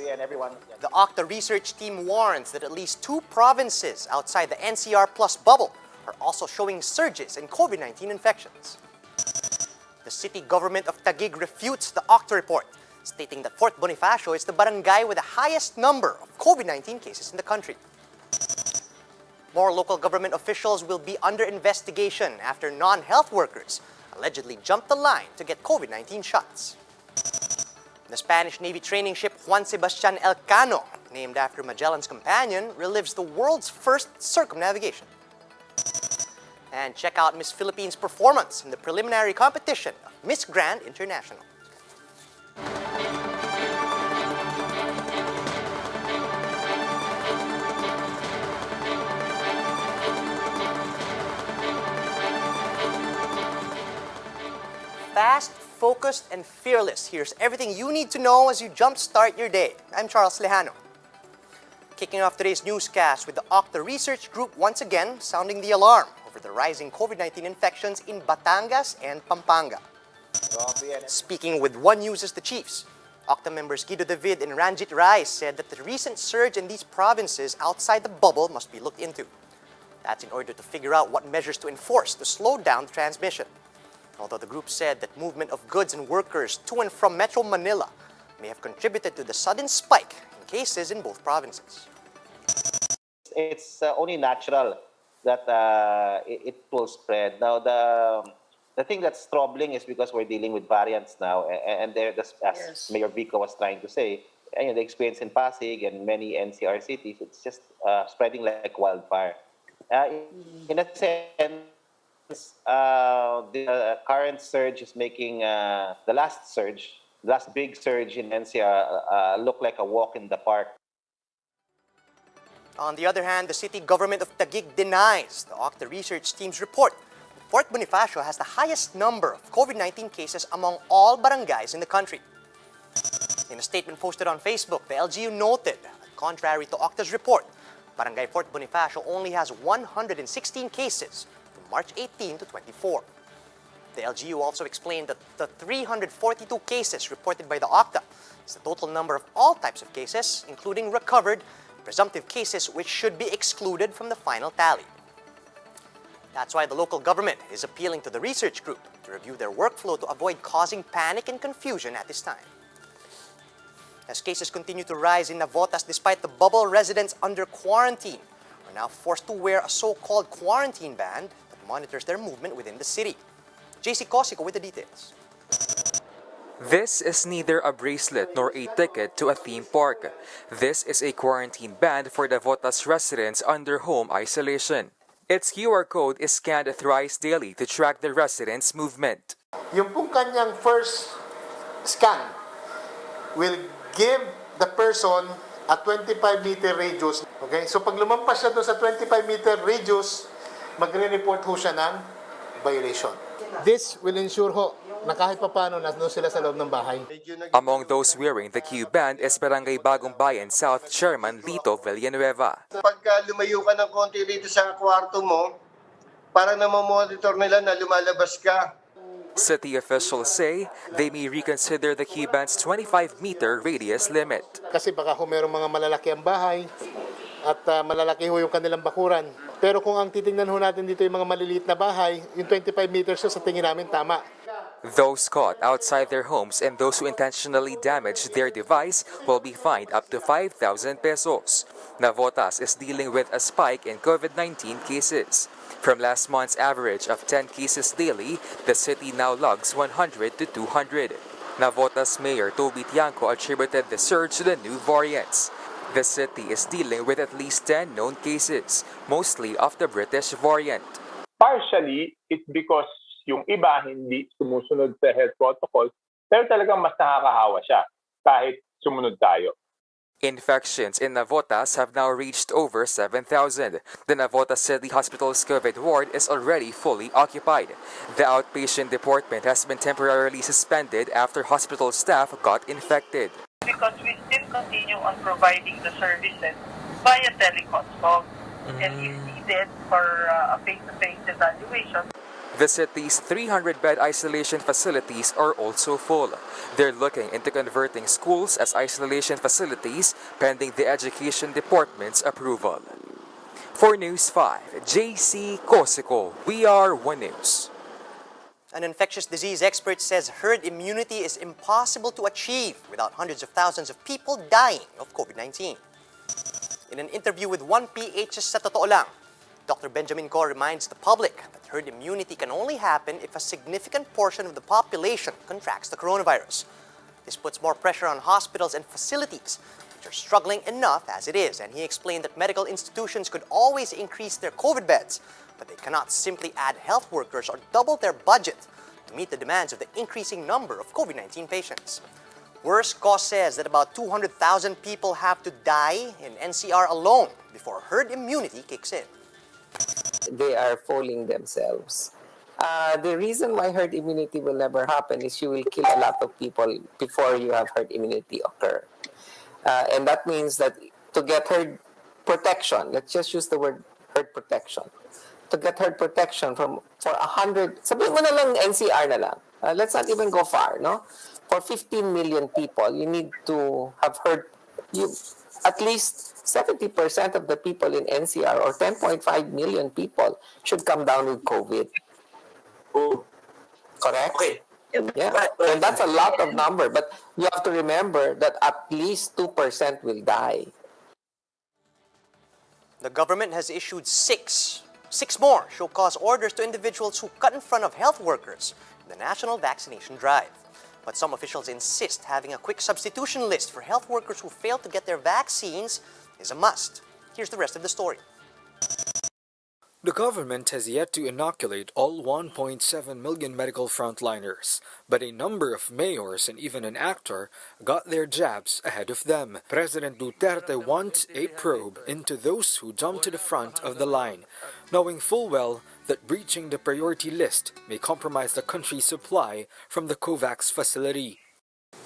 The OCTA research team warns that at least 2 provinces outside the NCR plus bubble are also showing surges in COVID-19 infections. The city government of Taguig refutes the OCTA report, stating that Fort Bonifacio is the barangay with the highest number of COVID-19 cases in the country. More local government officials will be under investigation after non-health workers allegedly jumped the line to get COVID-19 shots. The Spanish Navy training ship Juan Sebastian Elcano, named after Magellan's companion, relives the world's first circumnavigation. And check out Miss Philippines' performance in the preliminary competition of Miss Grand International. Fast, focused, and fearless. Here's everything you need to know as you jumpstart your day. I'm Charles Lejano. Kicking off today's newscast with the OCTA Research Group once again sounding the alarm over the rising COVID-19 infections in Batangas and Pampanga. Speaking with One News as the chiefs, OCTA members Guido David and Ranjit Rai said that the recent surge in these provinces outside the bubble must be looked into. That's in order to figure out what measures to enforce to slow down the transmission. Although the group said that movement of goods and workers to and from Metro Manila may have contributed to the sudden spike in cases in both provinces. It's only natural that it will spread. Now, the thing that's troubling is because we're dealing with variants now, and as Mayor Vico was trying to say, the experience in Pasig and many NCR cities, it's just spreading like wildfire. In a sense, the current surge is making the last big surge in NCR look like a walk in the park. On the other hand, the city government of Taguig denies the OCTA research team's report that Fort Bonifacio has the highest number of COVID-19 cases among all barangays in the country. In a statement posted on Facebook, the LGU noted that contrary to OCTA's report, Barangay Fort Bonifacio only has 116 cases from March 18 to 24. The LGU also explained that the 342 cases reported by the OCTA is the total number of all types of cases, including recovered presumptive cases which should be excluded from the final tally. That's why the local government is appealing to the research group to review their workflow to avoid causing panic and confusion at this time. As cases continue to rise in Navotas despite the bubble, residents under quarantine are now forced to wear a so-called quarantine band that monitors their movement within the city. JC Cosico with the details. This is neither a bracelet nor a ticket to a theme park. This is a quarantine band for Navotas residents under home isolation. Its QR code is scanned thrice daily to track the residents' movement. Yung pong kanyang first scan will give the person a 25-meter radius. Okay? So pag lumampas siya doon sa 25-meter radius, magre-report ho siya ng violation. This will ensure ho na kahit paano nandun sila sa loob ng bahay. Among those wearing the Q band is Barangay Bagong Bayan South Chairman Lito Villanueva. Pagka lumayo ka ng konti dito sa kwarto mo, para na monitor nila na lumalabas ka. City officials say they may reconsider the Q band's 25-meter radius limit. Kasi baka ho merong mga malalaki ang bahay at malalaki ho yung kanilang bakuran. Pero kung ang titingnan ho natin dito yung mga maliliit na bahay, yung 25 meters sa tingin namin tama. Those caught outside their homes and those who intentionally damaged their device will be fined up to 5,000 pesos. Navotas is dealing with a spike in COVID-19 cases. From last month's average of 10 cases daily, the city now logs 100 to 200. Navotas Mayor Toby Tiangco attributed the surge to the new variants. The city is dealing with at least 10 known cases, mostly of the British variant. Partially, it's because yung iba hindi sumusunod sa health protocol, pero talagang mas nakakahawa siya kahit sumunod tayo. Infections in Navotas have now reached over 7,000. The Navotas City Hospital's COVID ward is already fully occupied. The outpatient department has been temporarily suspended after hospital staff got infected. Because we still continue on providing the services via teleconsult. And if needed for a face-to-face evaluation, The city's 300-bed isolation facilities are also full. They're looking into converting schools as isolation facilities pending the Education Department's approval. For News 5, JC Cosico, We Are One News. An infectious disease expert says herd immunity is impossible to achieve without hundreds of thousands of people dying of COVID-19. In an interview with 1PH's Sa Totoo Lang, Dr. Benjamin Ko reminds the public that herd immunity can only happen if a significant portion of the population contracts the coronavirus. This puts more pressure on hospitals and facilities, which are struggling enough as it is, and he explained that medical institutions could always increase their COVID beds, but they cannot simply add health workers or double their budget to meet the demands of the increasing number of COVID-19 patients. Worse, Ko says that about 200,000 people have to die in NCR alone before herd immunity kicks in. They are fooling themselves. The reason why herd immunity will never happen is you will kill a lot of people before you have herd immunity occur. And that means that to get herd protection, let's just use the word herd protection. To get herd protection for 100, sabihin mo na lang NCR na lang. Let's not even go far, no? For 15 million people, you need to have at least 70% of the people in NCR or 10.5 million people should come down with COVID. Correct? Okay. Yeah, and that's a lot of number, but you have to remember that at least 2% will die. The government has issued six more show cause orders to individuals who cut in front of health workers in the national vaccination drive. But some officials insist having a quick substitution list for health workers who fail to get their vaccines is a must. Here's the rest of the story. The government has yet to inoculate all 1.7 million medical frontliners, but a number of mayors and even an actor got their jabs ahead of them. President Duterte wants a probe into those who jumped to the front of the line, knowing full well that breaching the priority list may compromise the country's supply from the COVAX facility.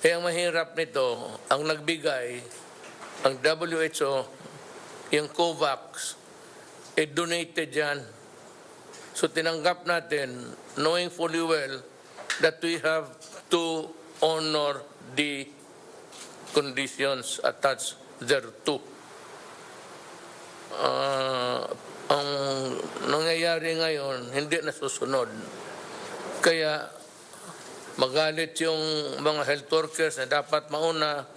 Kaya mahirap nito, ang nagbigay, ang WHO, yung COVAX, donated yan. So tinanggap natin, knowing fully well that we have to honor the conditions attached thereto. Ang nangyayari ngayon, hindi nasusunod. Kaya magalit yung mga health workers na dapat mauna,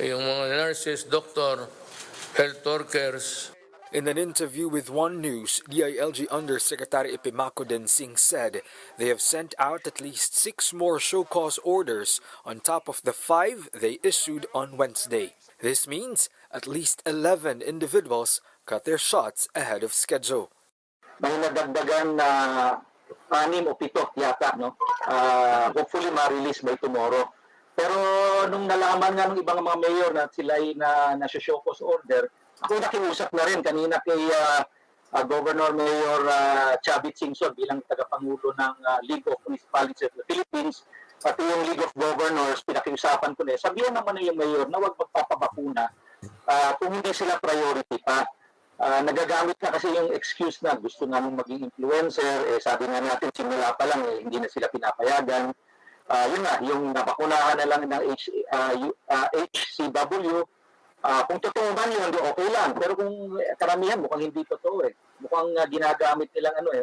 yung mga nurses, doctor, health workers. In an interview with One News, DILG Undersecretary Epimaco Densing said they have sent out at least 6 more show cause orders on top of the 5 they issued on Wednesday. This means at least 11 individuals got their shots ahead of schedule. May nadagdagan na 6 o 7 yata, no? Hopefully ma-release by tomorrow. Pero nung nalaman nga ng ibang mga mayor na sila ay na-show cause order, ako nakiusap na rin kanina kay Governor Mayor Chavit Singson bilang tagapangulo ng League of Municipalities of the Philippines, pati yung League of Governors, pinakiusapan ko na sabihan naman na yung mayor na huwag magpapabakuna kung hindi sila priority pa. Nagagamit na kasi yung excuse na gusto namin maging influencer, sabi nga natin simula pa lang hindi na sila pinapayagan. Yun nga, yung nabakunahan na lang ng HCW, kung totoo man yun, okay lang. Pero kung karamihan, mukhang hindi totoo Mukhang ginagamit nilang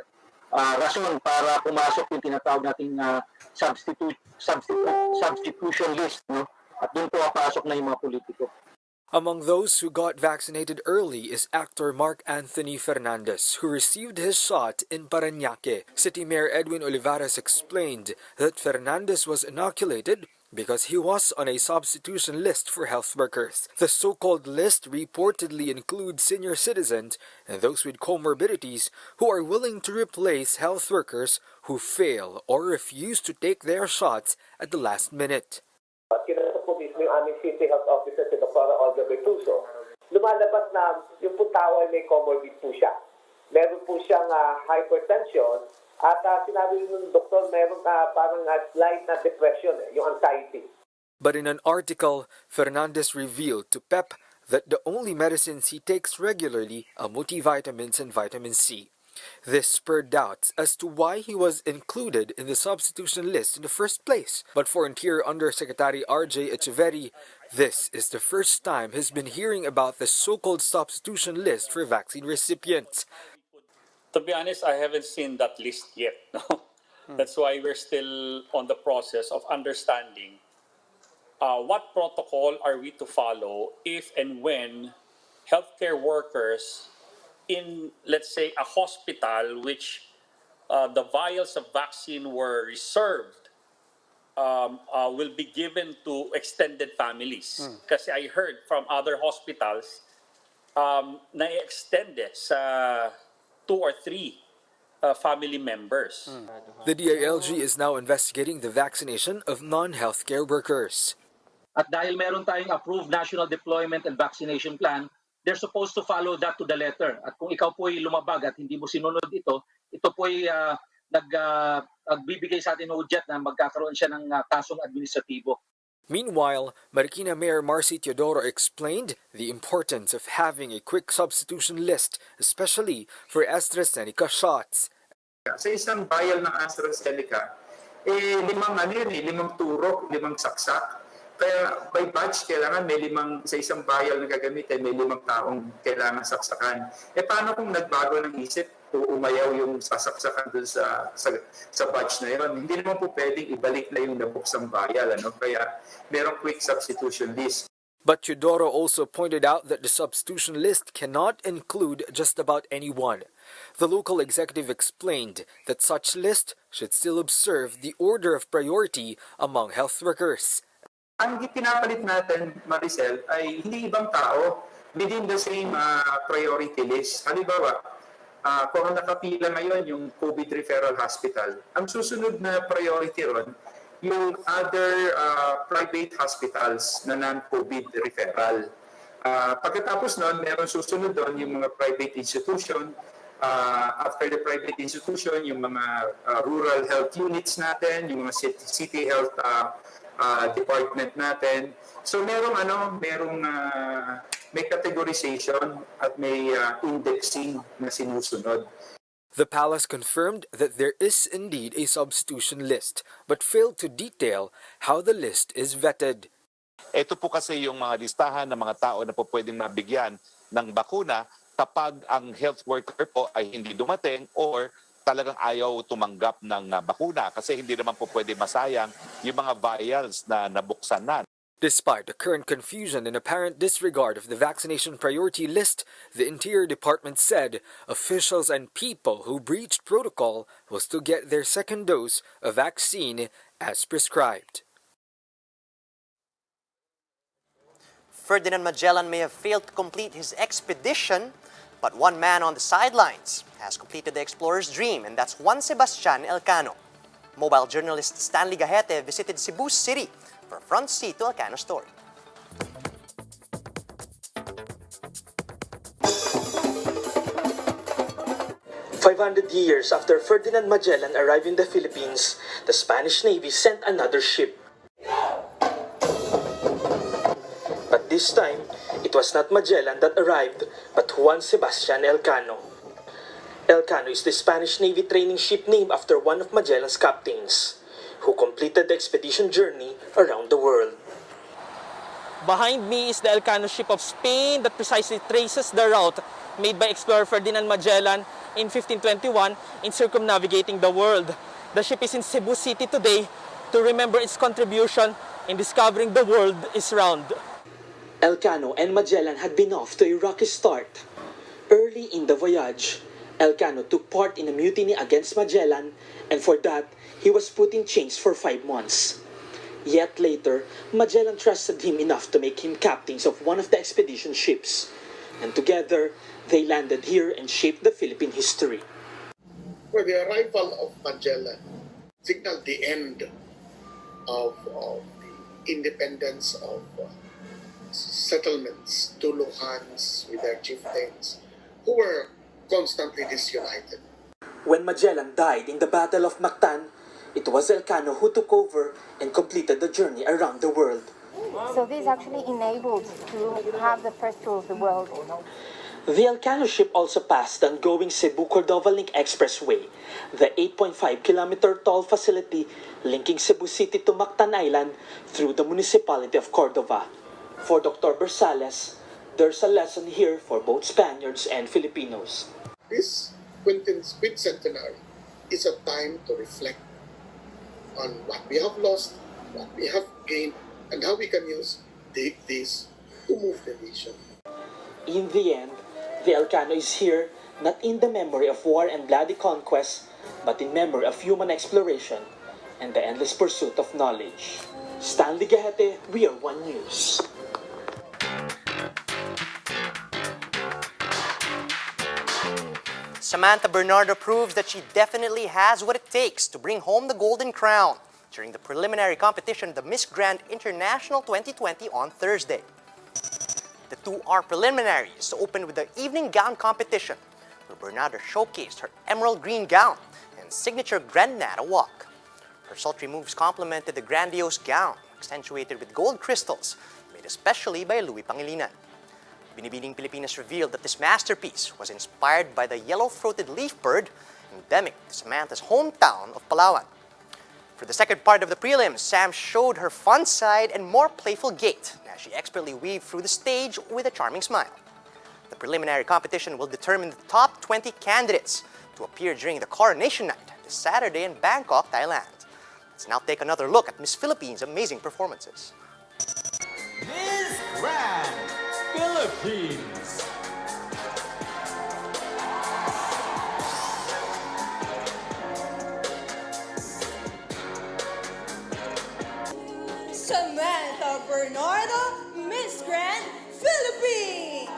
rason para pumasok yung tinatawag nating substitution list. No? At doon papasok na yung mga politiko. Among those who got vaccinated early is actor Mark Anthony Fernandez, who received his shot in Parañaque. City Mayor Edwin Olivares explained that Fernandez was inoculated because he was on a substitution list for health workers. The so-called list reportedly includes senior citizens and those with comorbidities who are willing to replace health workers who fail or refuse to take their shots at the last minute. Kinasa po mismo yung aming City Health Officer si Dr. Olga Bertuso. Lumalabas na yung po tao ay may comorbid po siya. Meron po siyang hypertension at sinabi ng doktor meron parang slight na depression, yung anxiety. But in an article, Fernandez revealed to PEP that the only medicines he takes regularly are multivitamins and vitamin C. This spurred doubts as to why he was included in the substitution list in the first place. But for Interior Undersecretary R.J. Echeverri, this is the first time he's been hearing about the so-called substitution list for vaccine recipients. To be honest, I haven't seen that list yet. No? That's why we're still on the process of understanding what protocol are we to follow if and when healthcare workers in, let's say, a hospital which the vials of vaccine were reserved will be given to extended families. Kasi I heard from other hospitals na-extend sa 2 or 3 family members. The DILG is now investigating the vaccination of non-healthcare workers. At dahil meron tayong approved national deployment and vaccination plan, they're supposed to follow that to the letter. At kung ikaw po'y lumabag at hindi mo sinunod ito po'y nagbibigay sa atin ng udyat na magkakaroon siya ng kasong administratibo. Meanwhile, Marikina Mayor Marcy Teodoro explained the importance of having a quick substitution list, especially for AstraZeneca shots. Sa isang vial ng AstraZeneca, limang turok, 5 saksak. Kaya by batch, kailangan may 5, sa isang vial na gagamitin, may 5 taong kailangan saksakan. Paano kung nagbago ng isip o umayaw yung sasaksakan dun sa batch na yun? Hindi naman po pwedeng ibalik na yung nabuksang vial. Kaya merong quick substitution list. But Teodoro also pointed out that the substitution list cannot include just about anyone. The local executive explained that such list should still observe the order of priority among health workers. Ang pinapalit natin, Maricel, ay hindi ibang tao within the same priority list. Halimbawa, kung nakapila ngayon yung COVID referral hospital, ang susunod na priority ron, yung other private hospitals na non-COVID referral. Pagkatapos nun, meron susunod doon yung mga private institution. After the private institution, yung mga rural health units natin, yung mga city health department natin. So may categorization at may indexing na sinusunod. The palace confirmed that there is indeed a substitution list, but failed to detail how the list is vetted. Ito po kasi yung mga listahan ng mga tao na po pwedeng mabigyan ng bakuna kapag ang health worker po ay hindi dumating or talagang ayaw tumanggap ng bakuna kasi hindi naman po pwede masayang yung mga vials na nabuksan na. Despite the current confusion and apparent disregard of the vaccination priority list, the Interior Department said officials and people who breached protocol will still get their second dose of vaccine as prescribed. Ferdinand Magellan may have failed to complete his expedition, but one man on the sidelines has completed the explorer's dream, and that's Juan Sebastian Elcano. Mobile journalist Stanley Gahete visited Cebu City for a front seat to Elcano's story. Years after Ferdinand Magellan arrived in the Philippines, the Spanish Navy sent another ship. But this time, it was not Magellan that arrived, but Juan Sebastian Elcano. Elcano is the Spanish Navy training ship named after one of Magellan's captains, who completed the expedition journey around the world. Behind me is the Elcano ship of Spain that precisely traces the route made by explorer Ferdinand Magellan in 1521 in circumnavigating the world. The ship is in Cebu City today to remember its contribution in discovering the world is round. Elcano and Magellan had been off to a rocky start. Early in the voyage, Elcano took part in a mutiny against Magellan, and for that, he was put in chains for 5 months. Yet later, Magellan trusted him enough to make him captain of one of the expedition ships, and together, they landed here and shaped the Philippine history. Well, the arrival of Magellan signaled the end of the independence of settlements, Tuluhans with their chieftains, who were constantly disunited. When Magellan died in the Battle of Mactan, it was Elcano who took over and completed the journey around the world. So this actually enabled to have the first tour of the world. The Elcano ship also passed the ongoing Cebu-Cordova Link Expressway, the 8.5-kilometer toll facility linking Cebu City to Mactan Island through the municipality of Cordova. For Dr. Bersales, there's a lesson here for both Spaniards and Filipinos. This quincentenary is a time to reflect on what we have lost, what we have gained, and how we can use this to move the nation. In the end, the Elcano is here not in the memory of war and bloody conquest, but in memory of human exploration and the endless pursuit of knowledge. Stanley Gahete, We Are One News. Samantha Bernardo proves that she definitely has what it takes to bring home the Golden Crown during the preliminary competition of the Miss Grand International 2020 on Thursday. The 2-hour preliminaries opened with the evening gown competition, where Bernardo showcased her emerald green gown and signature Granada walk. Her sultry moves complemented the grandiose gown, accentuated with gold crystals, made especially by Louis Pangilinan. Binibining Pilipinas revealed that this masterpiece was inspired by the yellow-throated leaf bird endemic to Samantha's hometown of Palawan. For the second part of the prelims, Sam showed her fun side and more playful gait as she expertly weaved through the stage with a charming smile. The preliminary competition will determine the top 20 candidates to appear during the coronation night this Saturday in Bangkok, Thailand. Let's now take another look at Miss Philippines' amazing performances. Miss Grand Philippines. Samantha Bernardo, Miss Grand Philippines.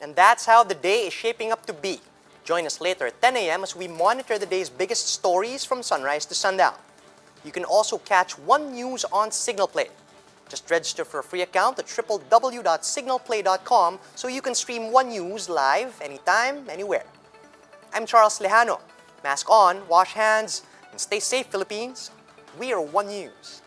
And that's how the day is shaping up to be. Join us later at 10 a.m. as we monitor the day's biggest stories from sunrise to sundown. You can also catch One News on Signal Play. Just register for a free account at www.signalplay.com so you can stream One News live anytime, anywhere. I'm Charles Lejano. Mask on, wash hands, and stay safe, Philippines. We are One News.